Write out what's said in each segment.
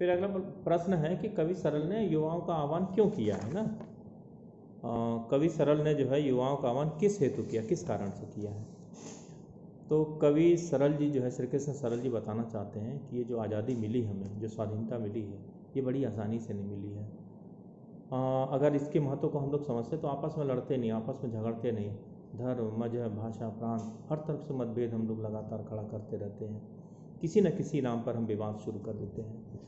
फिर अगला प्रश्न है कि कवि सरल ने युवाओं का आह्वान क्यों किया है ना। कवि सरल ने जो है युवाओं का आह्वान किस हेतु किया, किस कारण से किया है। तो कवि सरल जी जो है, श्री कृष्ण सरल जी बताना चाहते हैं कि ये जो आज़ादी मिली हमें, जो स्वाधीनता मिली है, ये बड़ी आसानी से नहीं मिली है। अगर इसके महत्व को हम लोग समझते तो आपस में लड़ते नहीं, आपस में झगड़ते नहीं, धर्म मजहब भाषा प्रांत हर तरफ से मतभेद हम लोग लगातार खड़ा करते रहते हैं, किसी न किसी नाम पर हम विवाद शुरू कर देते हैं।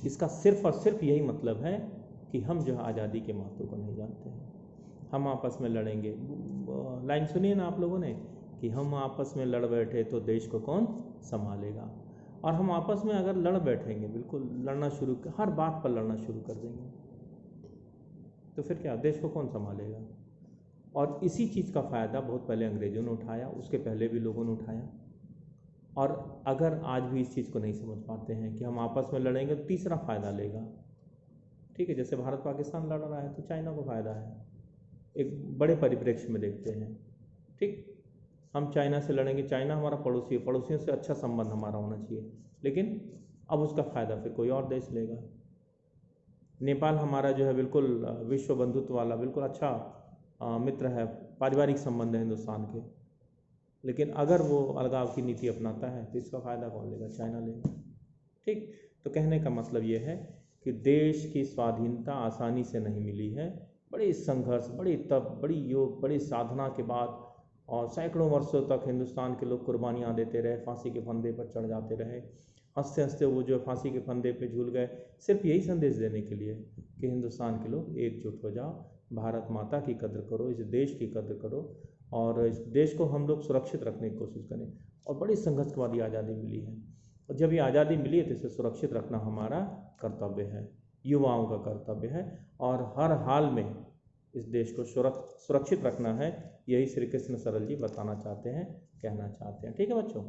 इसका सिर्फ और सिर्फ यही मतलब है कि हम जो है आज़ादी के महत्व को नहीं जानते हैं। हम आपस में लड़ेंगे, लाइन सुनिए ना आप लोगों ने कि हम आपस में लड़ बैठे तो देश को कौन संभालेगा। और हम आपस में अगर लड़ बैठेंगे, बिल्कुल लड़ना शुरू, हर बात पर लड़ना शुरू कर देंगे, तो फिर क्या, देश को कौन संभालेगा। और इसी चीज़ का फ़ायदा बहुत पहले अंग्रेज़ों ने उठाया, उसके पहले भी लोगों ने उठाया। और अगर आज भी इस चीज़ को नहीं समझ पाते हैं कि हम आपस में लड़ेंगे तो तीसरा फ़ायदा लेगा। ठीक है, जैसे भारत पाकिस्तान लड़ रहा है तो चाइना को फ़ायदा है, एक बड़े परिप्रेक्ष्य में देखते हैं। ठीक, हम चाइना से लड़ेंगे, चाइना हमारा पड़ोसी है, पड़ोसियों से अच्छा संबंध हमारा होना चाहिए, लेकिन अब उसका फ़ायदा फिर कोई और देश लेगा। नेपाल हमारा जो है बिल्कुल विश्व बंधुत्व वाला बिल्कुल अच्छा मित्र है, पारिवारिक संबंध है हिंदुस्तान के, लेकिन अगर वो अलगाव की नीति अपनाता है तो इसका फ़ायदा कौन लेगा, चाइना लेगा। ठीक, तो कहने का मतलब ये है कि देश की स्वाधीनता आसानी से नहीं मिली है, बड़ी संघर्ष, बड़ी तप, बड़ी योग, बड़ी साधना के बाद, और सैकड़ों वर्षों तक हिंदुस्तान के लोग कुर्बानियाँ देते रहे, फांसी के फंदे पर चढ़ जाते रहे, हंसते हंसते वो जो फांसी के फंदे पे झूल गए, सिर्फ यही संदेश देने के लिए कि हिंदुस्तान के लोग एकजुट हो जाओ, भारत माता की कद्र करो, इस देश की कद्र करो, और इस देश को हम लोग सुरक्षित रखने की कोशिश करें। और बड़ी संघर्ष के बाद ये आज़ादी मिली है, और जब ये आज़ादी मिली है तो इसे सुरक्षित रखना हमारा कर्तव्य है, युवाओं का कर्तव्य है, और हर हाल में इस देश को सुरक्षित रखना है। यही श्री कृष्ण सरल जी बताना चाहते हैं, कहना चाहते हैं। ठीक है बच्चों।